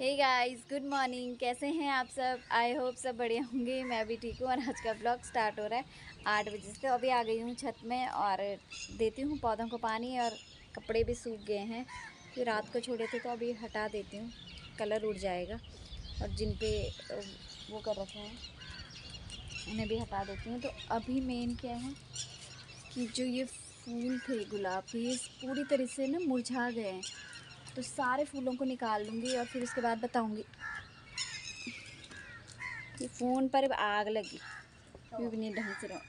Hey guys, good morning. कैसे हैं आप सब? आई होप सब बढ़िया होंगे। मैं भी ठीक हूँ और आज का ब्लॉग स्टार्ट हो रहा है 8 बजे से। तो अभी आ गई हूँ छत में और देती हूँ पौधों को पानी। और कपड़े भी सूख गए हैं कि रात को छोड़े थे, तो अभी हटा देती हूँ, कलर उड़ जाएगा। और जिन पे वो कर रखे हैं उन्हें भी हटा देती हूँ। तो अभी मेन क्या है कि जो ये फूल थे गुलाब के, ये पूरी तरह से ना मुरझा गए हैं। तो सारे फूलों को निकाल लूँगी और फिर उसके बाद बताऊँगी। ये फ़ोन पर आग लगी, भी नहीं ढंग से रहो।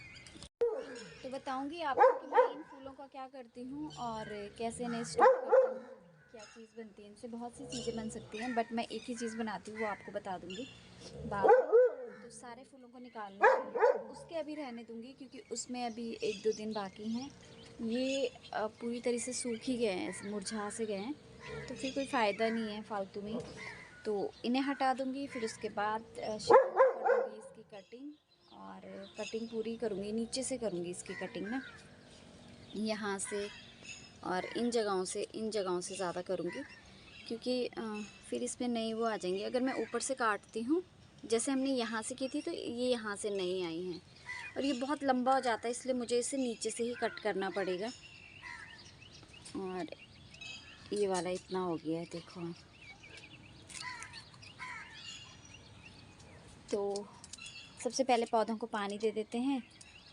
तो बताऊंगी आपको कि मैं इन फूलों का क्या करती हूँ और कैसे इन्हें स्टोर करती हूँ, क्या चीज़ बनती है इनसे। बहुत सी चीज़ें बन सकती हैं, बट मैं एक ही चीज़ बनाती हूँ, वो आपको बता दूँगी बाद में। तो सारे फूलों को निकाल लूँगी, उसके अभी रहने दूँगी क्योंकि उसमें अभी 1-2 दिन बाकी हैं। ये पूरी तरह से सूख ही गए हैं, मुरझा से गए हैं, तो फिर कोई फ़ायदा नहीं है फालतू में। तो इन्हें हटा दूँगी, फिर उसके बाद शुरू कर दूँगी इसकी कटिंग। और कटिंग पूरी करूँगी, नीचे से करूँगी इसकी कटिंग ना, यहाँ से और इन जगहों से ज़्यादा करूँगी क्योंकि फिर इसमें नई वो आ जाएंगी। अगर मैं ऊपर से काटती हूँ जैसे हमने यहाँ से की थी, तो ये यहाँ से नहीं आई हैं और ये बहुत लंबा हो जाता है, इसलिए मुझे इसे नीचे से ही कट करना पड़ेगा। और ये वाला इतना हो गया है, देखो। तो सबसे पहले पौधों को पानी दे देते हैं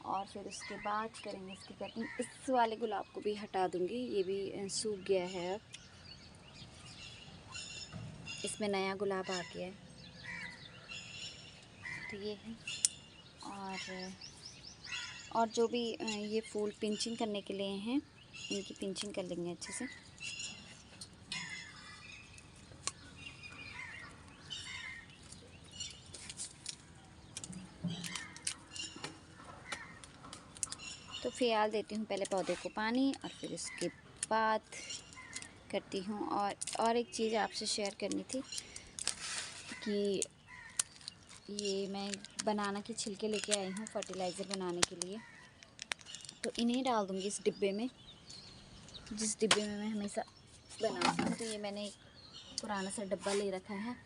और फिर उसके बाद करेंगे इसकी कटिंग। इस वाले गुलाब को भी हटा दूंगी, ये भी सूख गया है। अब इसमें नया गुलाब आ गया है, तो ये है। और जो भी ये फूल पिंचिंग करने के लिए हैं, इनकी पिंचिंग कर लेंगे अच्छे से। तो फ़िलहाल देती हूँ पहले पौधे को पानी और फिर उसके बाद करती हूँ। और एक चीज़ आपसे शेयर करनी थी कि ये मैं बनाना के छिलके लेके आई हूँ फर्टिलाइज़र बनाने के लिए। तो इन्हें डाल दूँगी इस डिब्बे में, जिस डिब्बे में मैं हमेशा बनाती हूँ। तो ये मैंने एक पुराना सा डब्बा ले रखा है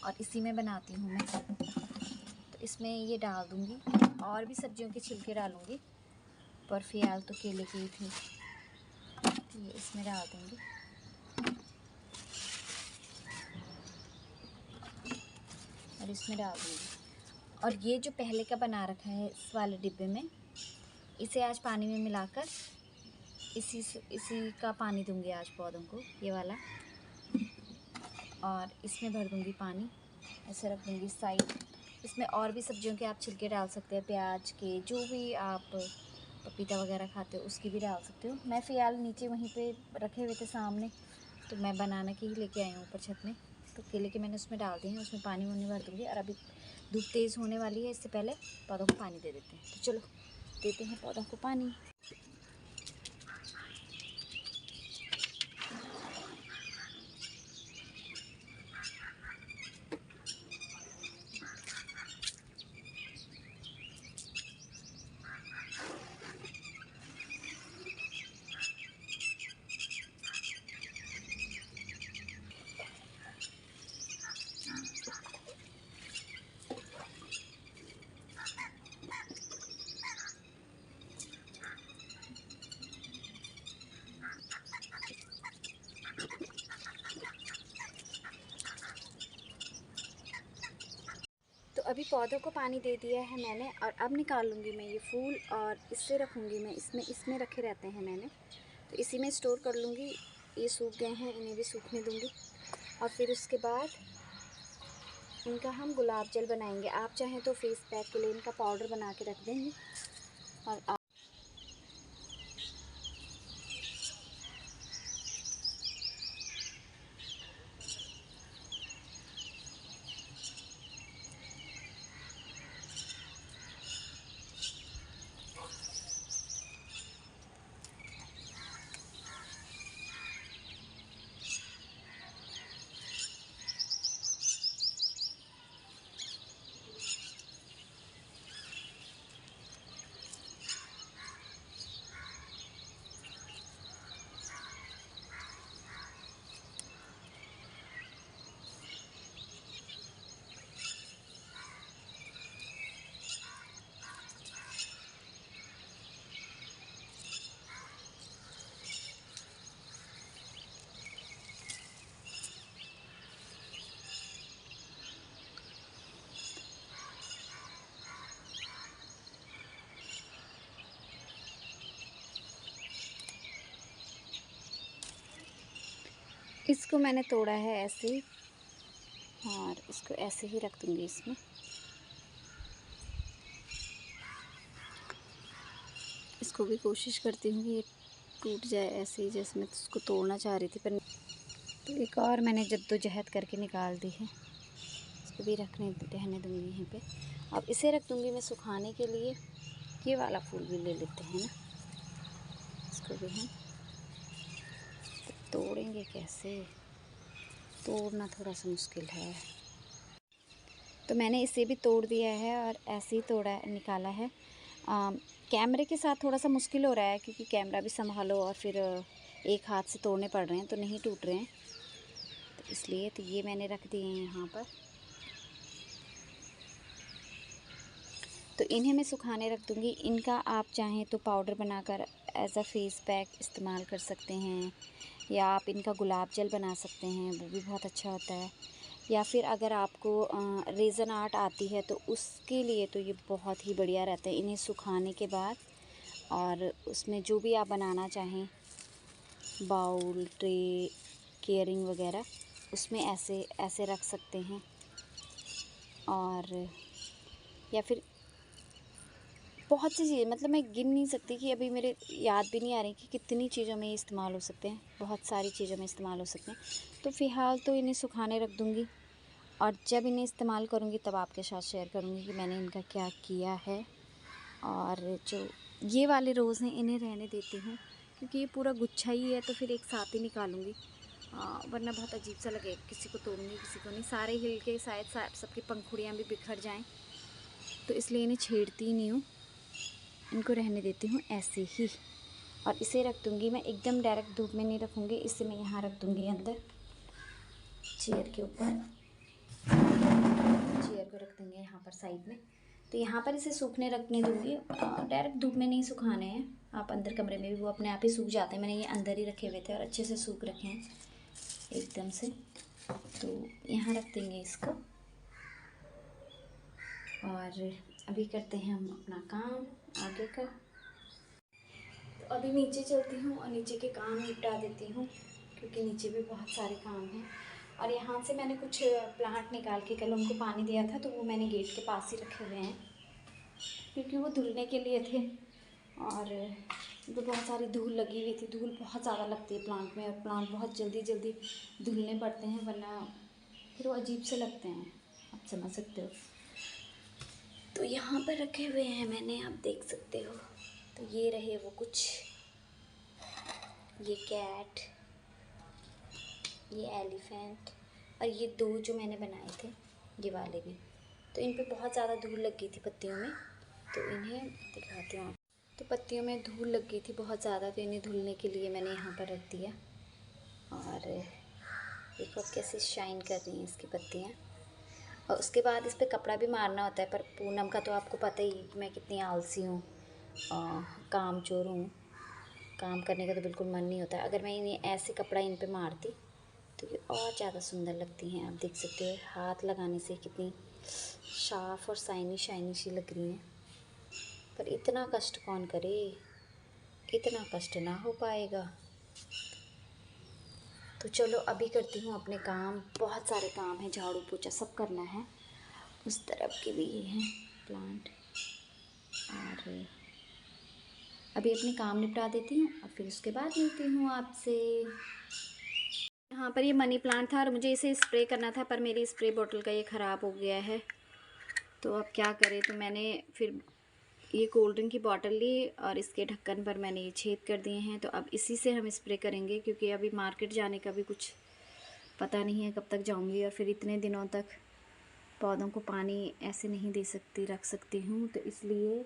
और इसी में बनाती हूँ मैं। तो इसमें ये डाल दूँगी, और भी सब्जियों के छिलके डालूँगी, पर फ़िलहाल तो केले की ही थी, तो ये इसमें डाल दूँगी। और इसमें डाल दूँगी। और ये जो पहले का बना रखा है इस वाले डिब्बे में, इसे आज पानी में मिलाकर इसी का पानी दूँगी आज पौधों को, ये वाला। और इसमें भर दूँगी पानी, ऐसे रख दूँगी साइड। इसमें और भी सब्जियों के आप छिलके डाल सकते हैं, प्याज के, जो भी आप पपीता वगैरह खाते हो उसकी भी डाल सकते हो। मैं फ़िलहाल नीचे वहीं पे रखे हुए थे सामने, तो मैं बनाने के ही लेके आई हूँ ऊपर छत में। तो केले के मैंने उसमें डाल दिए हैं, उसमें पानी वानी भर दूँगी। और अभी धूप तेज़ होने वाली है, इससे पहले पौधों को पानी दे देते हैं। तो चलो देते हैं पौधों को पानी। तो अभी पौधों को पानी दे दिया है मैंने, और अब निकाल लूँगी मैं ये फूल और इससे रखूँगी मैं इसमें रखे रहते हैं मैंने, तो इसी में स्टोर कर लूँगी। ये सूख गए हैं, इन्हें भी सूखने दूँगी। और फिर उसके बाद इनका हम गुलाब जल बनाएंगे। आप चाहें तो फेस पैक के लिए इनका पाउडर बना के रख देंगे। और इसको मैंने तोड़ा है ऐसे और इसको ऐसे ही रख दूँगी इसमें। इसको भी कोशिश करती हूँ कि ये टूट जाए ऐसे ही, जैसे मैं इसको तोड़ना चाह रही थी, पर तो एक और मैंने जद्दोजहद करके निकाल दी है। इसको भी रहने दूँगी यहीं पे। अब इसे रख दूँगी मैं सुखाने के लिए। ये वाला फूल भी ले लेते हैं ना, इसको भी हम तो तोड़ेंगे कैसे, तोड़ना थोड़ा सा मुश्किल है। तो मैंने इसे भी तोड़ दिया है और ऐसे ही निकाला है। कैमरे के साथ थोड़ा सा मुश्किल हो रहा है क्योंकि कैमरा भी संभालो और फिर एक हाथ से तोड़ने पड़ रहे हैं, तो नहीं टूट रहे हैं, तो इसलिए तो ये मैंने रख दिए हैं यहाँ पर। तो इन्हें मैं सुखाने रख दूँगी। इनका आप चाहें तो पाउडर बनाकर एज अ फेस पैक इस्तेमाल कर सकते हैं, या आप इनका गुलाब जल बना सकते हैं, वो भी बहुत अच्छा होता है। या फिर अगर आपको रेज़न आर्ट आती है तो उसके लिए तो ये बहुत ही बढ़िया रहता है। इन्हें सुखाने के बाद और उसमें जो भी आप बनाना चाहें, बाउल, ट्रे, केयरिंग वगैरह, उसमें ऐसे ऐसे रख सकते हैं। और या फिर बहुत सी चीज़ें, मतलब मैं गिन नहीं सकती कि अभी मेरे याद भी नहीं आ रही कि कितनी चीज़ों में इस्तेमाल हो सकते हैं। बहुत सारी चीज़ों में इस्तेमाल हो सकते हैं। तो फ़िलहाल तो इन्हें सुखाने रख दूँगी और जब इन्हें इस्तेमाल करूँगी तब आपके साथ शेयर करूँगी कि मैंने इनका क्या किया है। और जो ये वाले रोज़ हैं इन्हें रहने देती हूँ क्योंकि ये पूरा गुच्छा ही है, तो फिर एक साथ ही निकालूँगी, वरना बहुत अजीब सा लगेगा, किसी को तोड़ूँगी किसी को नहीं, सारे हिल के शायद सबकी पंखुड़ियाँ भी बिखर जाएं, तो इसलिए इन्हें छेड़ती ही नहीं हूँ, इनको रहने देती हूँ ऐसे ही। और इसे रख दूँगी मैं एकदम डायरेक्ट धूप में नहीं रखूँगी, इसे मैं यहाँ रख दूँगी अंदर चेयर के ऊपर। चेयर को रख देंगे यहाँ पर साइड में, तो यहाँ पर इसे सूखने रखने दूँगी। डायरेक्ट धूप में नहीं सुखाने हैं, आप अंदर कमरे में भी वो अपने आप ही सूख जाते हैं। मैंने ये अंदर ही रखे हुए थे और अच्छे से सूख रखे हैं एकदम से। तो यहाँ रख देंगे इसको और अभी करते हैं हम अपना काम आगे का। तो अभी नीचे चलती हूँ और नीचे के काम निपटा देती हूँ क्योंकि नीचे भी बहुत सारे काम हैं। और यहाँ से मैंने कुछ प्लांट निकाल के कल उनको पानी दिया था, तो वो मैंने गेट के पास ही रखे हुए हैं क्योंकि वो धुलने के लिए थे और तो बहुत सारी धूल लगी हुई थी। धूल बहुत ज़्यादा लगती है प्लांट में और प्लांट बहुत जल्दी जल्दी धुलने पड़ते हैं, वरना फिर वो अजीब से लगते हैं, आप समझ सकते हो। तो यहाँ पर रखे हुए हैं मैंने, आप देख सकते हो। तो ये रहे वो कुछ, ये कैट, ये एलिफेंट और ये दो जो मैंने बनाए थे ये वाले भी। तो इन पे बहुत ज़्यादा धूल लग गई थी पत्तियों में, तो इन्हें दिखाती हूँ। तो पत्तियों में धूल लग गई थी बहुत ज़्यादा, तो इन्हें धुलने के लिए मैंने यहाँ पर रख दिया। और देखो कैसे शाइन कर रही हैं इसकी पत्तियाँ। और उसके बाद इस पर कपड़ा भी मारना होता है, पर पूनम का तो आपको पता ही है कि मैं कितनी आलसी हूँ, कामचोर हूँ, काम करने का तो बिल्कुल मन नहीं होता। अगर मैं इन्हें ऐसे कपड़ा इन पे मारती तो ये और ज़्यादा सुंदर लगती हैं। आप देख सकते हो हाथ लगाने से कितनी साफ़ और शाइनी शाइनी सी लग रही हैं। पर इतना कष्ट कौन करे, इतना कष्ट ना हो पाएगा। तो चलो अभी करती हूँ अपने काम, बहुत सारे काम हैं, झाड़ू पोछा सब करना है। उस तरफ के भी ये हैं प्लांट, और अभी अपने काम निपटा देती हूँ और फिर उसके बाद मिलती हूँ आपसे। यहाँ पर ये मनी प्लांट था और मुझे इसे स्प्रे करना था, पर मेरी स्प्रे बोतल का ये ख़राब हो गया है, तो अब क्या करें। तो मैंने फिर ये कोल्ड ड्रिंक की बॉटल ली और इसके ढक्कन पर मैंने ये छेद कर दिए हैं। तो अब इसी से हम स्प्रे करेंगे क्योंकि अभी मार्केट जाने का भी कुछ पता नहीं है कब तक जाऊंगी, और फिर इतने दिनों तक पौधों को पानी ऐसे नहीं दे सकती, रख सकती हूँ, तो इसलिए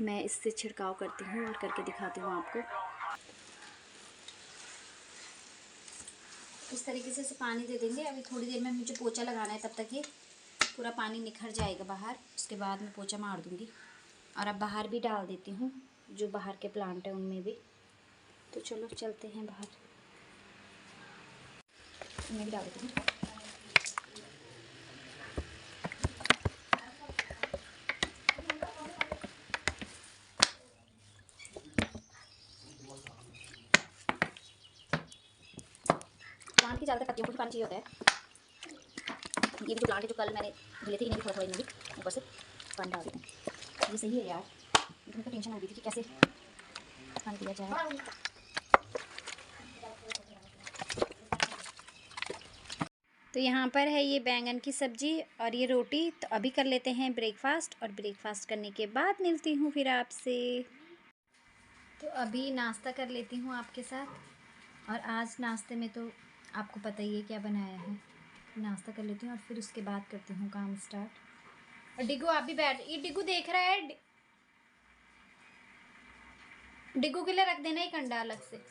मैं इससे छिड़काव करती हूँ और करके दिखाती हूँ आपको। इस तरीके से पानी दे देंगे। अभी थोड़ी देर में मुझे पोछा लगाना है, तब तक ये पूरा पानी निखर जाएगा बाहर, उसके बाद मैं पोछा मार दूँगी। और अब बाहर भी डाल देती हूँ, जो बाहर के प्लांट हैं उनमें भी। तो चलो चलते हैं बाहर, उनमें भी डाल देती हूँ। ज़्यादातर पत्तियों को ही पानी चाहिए होता है। ये भी जो प्लांट है जो कल मैंने धुले थे, इन्हें भी थोड़ा इन्हें भी ऊपर से पानी डाल देते हैं। ये सही है यार, मुझे तो टेंशन हो रही थी कि कैसे पानी दिया जाए। तो यहाँ पर है ये बैंगन की सब्ज़ी और ये रोटी। तो अभी कर लेते हैं ब्रेकफास्ट, और ब्रेकफास्ट करने के बाद मिलती हूँ फिर आपसे। तो अभी नाश्ता कर लेती हूँ आपके साथ, और आज नाश्ते में तो आपको पता ही है क्या बनाया है। नाश्ता कर लेती हूँ और फिर उसके बाद करती हूँ काम स्टार्ट। और डिगू आप भी बैठ, ये डिगू देख रहा है, डिगू के लिए रख देना एक अंडा अलग से।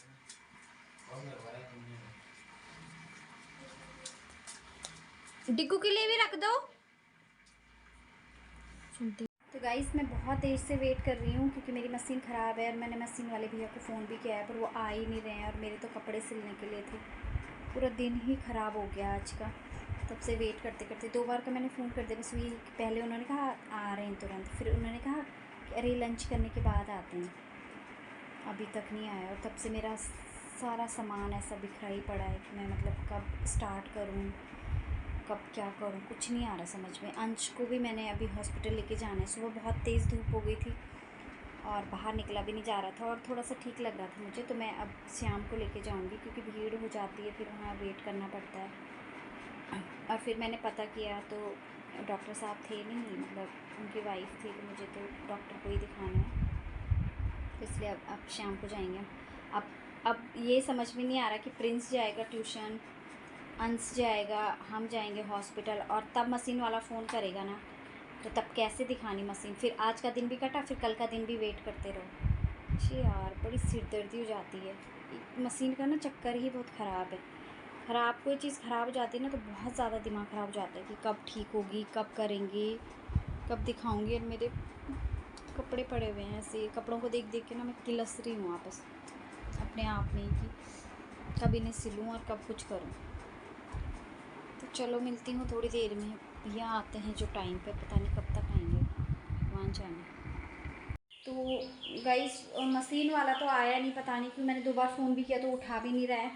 डिगू के लिए भी रख दो। सुनती। तो गाइस मैं बहुत देर से वेट कर रही हूँ क्योंकि मेरी मशीन ख़राब है, और मैंने मशीन वाले भैया को फ़ोन भी किया है पर वो आ ही नहीं रहे हैं, और मेरे तो कपड़े सिलने के लिए थे। पूरा दिन ही ख़राब हो गया आज का, तब से वेट करते करते 2 बार का मैंने फ़ोन कर दिया। बस वही पहले उन्होंने कहा आ रहे हैं तुरंत, फिर उन्होंने कहा अरे लंच करने के बाद आते हैं, अभी तक नहीं आया। और तब से मेरा सारा सामान ऐसा बिखरा ही पड़ा है कि मैं मतलब कब स्टार्ट करूँ, कब क्या करूँ, कुछ नहीं आ रहा समझ में। अंश को भी मैंने अभी हॉस्पिटल लेके जाना है। सुबह बहुत तेज़ धूप हो गई थी और बाहर निकला भी नहीं जा रहा था, और थोड़ा सा ठीक लग रहा था मुझे, तो मैं अब शाम को लेके जाऊंगी क्योंकि भीड़ हो जाती है, फिर वहाँ वेट करना पड़ता है। और फिर मैंने पता किया तो डॉक्टर साहब थे नहीं, मतलब उनकी वाइफ थी, तो मुझे तो डॉक्टर को ही दिखाना है, तो इसलिए अब शाम को जाएंगे। अब ये समझ में नहीं आ रहा कि प्रिंस जाएगा ट्यूशन, अंश जाएगा, हम जाएंगे हॉस्पिटल, और तब मशीन वाला फ़ोन करेगा ना, तो तब कैसे दिखानी मशीन। फिर आज का दिन भी कटा, फिर कल का दिन भी वेट करते रहो। जी यार बड़ी सिरदर्दी हो जाती है, मशीन का ना चक्कर ही बहुत ख़राब है। ख़राब कोई चीज़ ख़राब हो जाती है ना तो बहुत ज़्यादा दिमाग ख़राब हो जाता है कि कब ठीक होगी, कब करेंगे, कब दिखाऊंगी। और मेरे कपड़े पड़े हुए हैं ऐसे, कपड़ों को देख देख के ना मैं किलस रही हूँ आपस अपने आप में कि कब इन्हें सिलूँ और कब कुछ करूँ। तो चलो मिलती हूँ थोड़ी देर में। भैया आते हैं जो टाइम पे, पता नहीं कब तक आएंगे वहाँ जाना। तो गाइस मशीन वाला तो आया नहीं, पता नहीं क्यों। मैंने 2 बार फ़ोन भी किया तो उठा भी नहीं रहा है,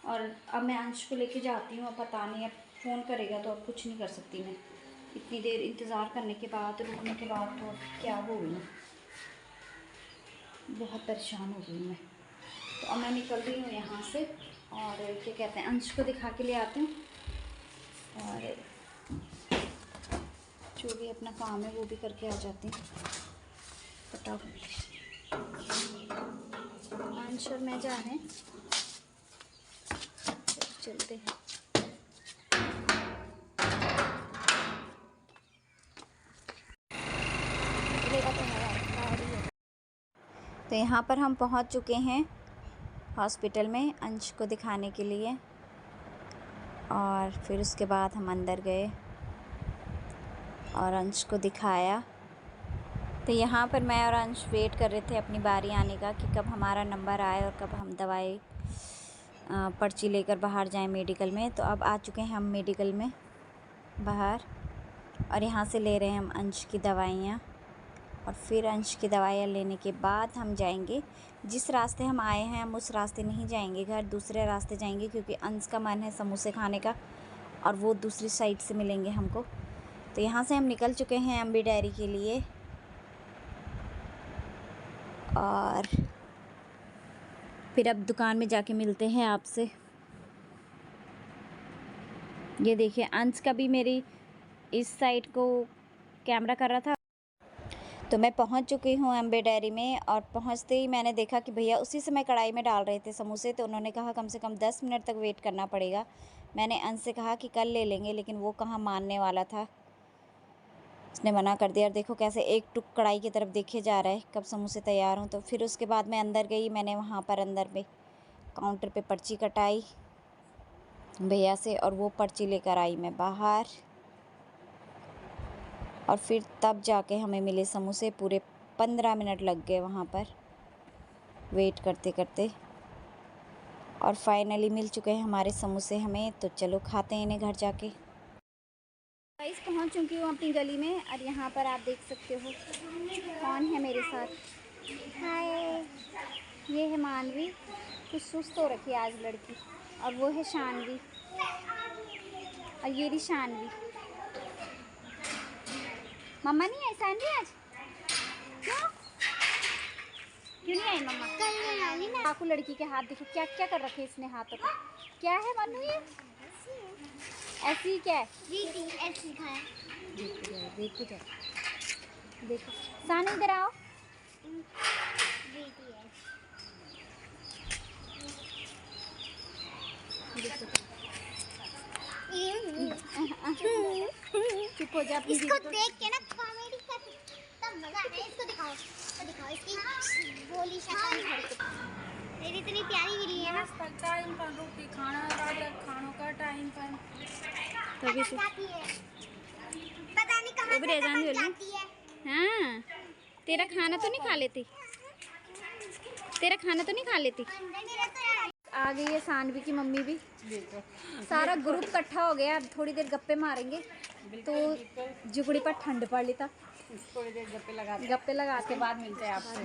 और अब मैं अंश को लेके जाती हूँ। अब पता नहीं, अब फ़ोन करेगा तो अब कुछ नहीं कर सकती मैं। इतनी देर इंतज़ार करने के बाद, रुकने के बाद तो क्या हो गई, बहुत परेशान हो गई मैं। तो अब मैं निकल रही हूँ यहाँ से, और क्या कहते हैं, अंश को दिखा के ले आती हूँ, और जो भी अपना काम है वो भी करके आ जाती हूँ फटाफट। अंश और मैं जा रहे हैं, चलते हैं। तो यहाँ पर हम पहुँच चुके हैं हॉस्पिटल में अंश को दिखाने के लिए, और फिर उसके बाद हम अंदर गए और अंश को दिखाया। तो यहाँ पर मैं और अंश वेट कर रहे थे अपनी बारी आने का कि कब हमारा नंबर आए और कब हम दवाई पर्ची लेकर बाहर जाएं मेडिकल में। तो अब आ चुके हैं हम मेडिकल में बाहर, और यहाँ से ले रहे हैं हम अंश की दवाइयाँ, और फिर अंश की दवाइयाँ लेने के बाद हम जाएंगे। जिस रास्ते हम आए हैं हम उस रास्ते नहीं जाएंगे घर, दूसरे रास्ते जाएंगे, क्योंकि अंश का मन है समोसे खाने का, और वो दूसरी साइड से मिलेंगे हमको। तो यहाँ से हम निकल चुके हैं एमबी डायरी के लिए, और फिर अब दुकान में जाके मिलते हैं आपसे। ये देखिए अंश का भी मेरी इस साइड को कैमरा कर रहा था। तो मैं पहुंच चुकी हूं एमबी डायरी में, और पहुंचते ही मैंने देखा कि भैया उसी समय कढ़ाई में डाल रहे थे समोसे। तो उन्होंने कहा कम से कम 10 मिनट तक वेट करना पड़ेगा। मैंने अंश से कहा कि कल ले लेंगे, लेकिन वो कहाँ मानने वाला था, उसने मना कर दिया। और देखो कैसे एक टुक कढ़ाई की तरफ देखे जा रहा है कब समोसे तैयार हों। तो फिर उसके बाद मैं अंदर गई, मैंने वहाँ पर अंदर में काउंटर पे पर्ची कटाई भैया से, और वो पर्ची लेकर आई मैं बाहर, और फिर तब जाके हमें मिले समोसे। पूरे 15 मिनट लग गए वहाँ पर वेट करते करते, और फाइनली मिल चुके हैं हमारे समोसे हमें। तो चलो खाते हैं इन्हें घर जाके। गाइस पहुँच चुकी हूँ अपनी गली में, और यहाँ पर आप देख सकते हो कौन है मेरे साथ। हाय, ये है मानवी, कुछ सुस्त हो रखी है आज लड़की, और वो है शानवी। और ये रही शानवी। मम्मा नहीं आई शानवी आज? क्यों नहीं आई मम्मा? कल आऊंगी ना। काकू लड़की के हाथ देखो क्या क्या कर रखे इसने हाथों पे। क्या है मनु ये? ऐसी ही क्या है? ऐसी है। देखो जाओ देखो। सानी इधर आओ। चुप हो जा। इसको देख के ना कॉमेडी कर तब मजा आता है। इसको दिखाओ, इसको दिखाओ इसकी भोली शक्ल। मेरी इतनी प्यारी बिल्ली है ना। टाइम पर रोटी खाना खानों का टाइम पर तभी से पता नहीं कहां से जाती है। हाँ तेरा खाना तो नहीं खा लेती? तेरा खाना तो नहीं खा लेती? आ गई है सानवी की मम्मी भी। सारा ग्रुप इकट्ठा हो गया। अब थोड़ी देर गप्पे मारेंगे तो जुगड़ी पर ठंड पड़ लेता। थोड़ी देर गप्पे लगा के बाद मिलते हैं आपसे।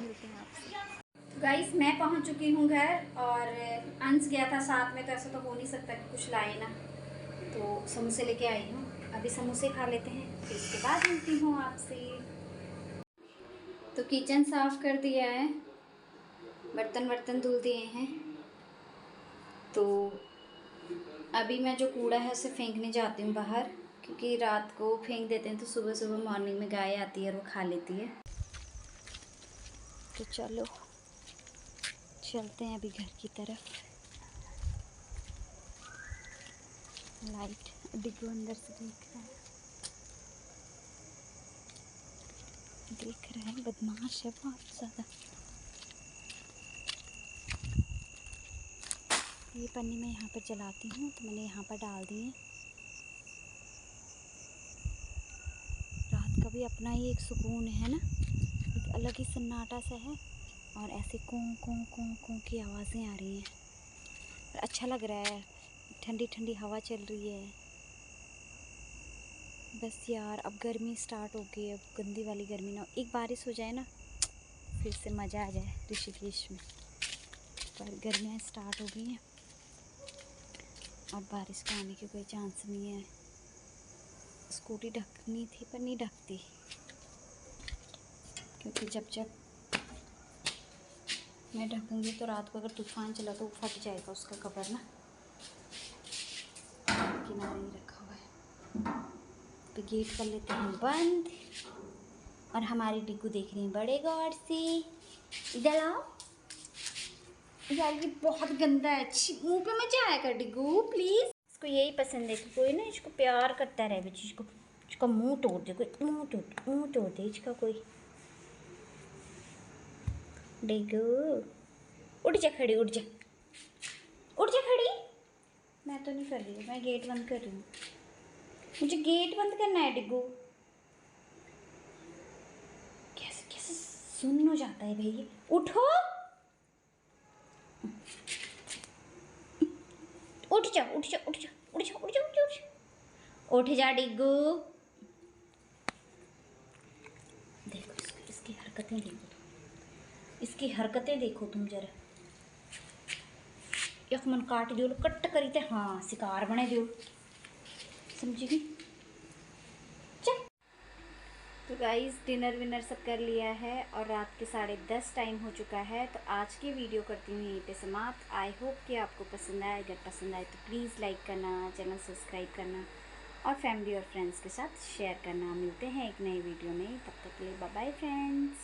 गाइस मैं पहुंच चुकी हूँ घर और अंश गया था साथ में, तो ऐसा तो हो नहीं सकता कि कुछ लाए ना, तो समोसे लेके आई हूँ। अभी समोसे खा लेते हैं फिर उसके बाद मिलती हूँ आपसे। तो किचन साफ कर दिया है, बर्तन धुल दिए हैं। तो अभी मैं जो कूड़ा है उसे फेंकने जाती हूँ बाहर, क्योंकि रात को फेंक देते हैं तो सुबह सुबह मॉर्निंग में गाय आती है और वो खा लेती है। तो चलो चलते हैं अभी घर की तरफ। लाइट डिग्गो अंदर से देख रहा है बदमाश है बहुत ज़्यादा। ये पन्नी मैं यहाँ पर जलाती हूँ तो मैंने यहाँ पर डाल दी है। रात का भी अपना ही एक सुकून है ना, एक अलग ही सन्नाटा सा है और ऐसे कूं कूं कूं कूं की आवाज़ें आ रही हैं। अच्छा लग रहा है, ठंडी ठंडी हवा चल रही है। बस यार अब गर्मी स्टार्ट हो गई है, अब गंदी वाली गर्मी ना, एक बारिश हो जाए ना फिर से मज़ा आ जाए ऋषिकेश में। पर गर्मियाँ स्टार्ट हो गई हैं, अब बारिश का आने की कोई चांस नहीं है। स्कूटी ढकनी थी पर नहीं ढकती, क्योंकि जब मैं ढकूँगी तो रात को अगर तूफान चला तो फट जाएगा उसका कवर ना, किनारे ही रखा हुआ है। तो गेट कर लेते हैं बंद और हमारी डिग्गू देख रही है बड़े गौर से। इधर आओ यार, ये बहुत गंदा है, मुंह पे मत जाया कर डिग्गू प्लीज। इसको यही पसंद है कि कोई ना इसको प्यार करता रहे बच्ची, इसको मुंह तोड़ दे, कोई मुंह तोड़ दे इसका कोई। डिग्गू उठ जा खड़ी, उठ जा खड़ी। मैं तो नहीं कर रही हूँ, मैं गेट बंद कर रही हूँ, मुझे गेट बंद करना है डिग्गू। कैसे कैसे सुन हो जाता है भाई, उठो उठ जा उठ जा डिग्गू। देखो इसकी हरकतें देखो, इसकी हरकतें देखो तुम जरा। एक मन काट दियो, कट करी थे, हाँ शिकार बने दियो, समझी। तो गाइस डिनर विनर सब कर लिया है और रात के 10:30 टाइम हो चुका है। तो आज की वीडियो करती हूँ यहीं पे समाप्त। आई होप कि आपको पसंद आए। अगर पसंद आए तो प्लीज़ लाइक करना, चैनल सब्सक्राइब करना और फैमिली और फ्रेंड्स के साथ शेयर करना। मिलते हैं एक नई वीडियो में, तब तक के लिए बाय बाय फ्रेंड्स।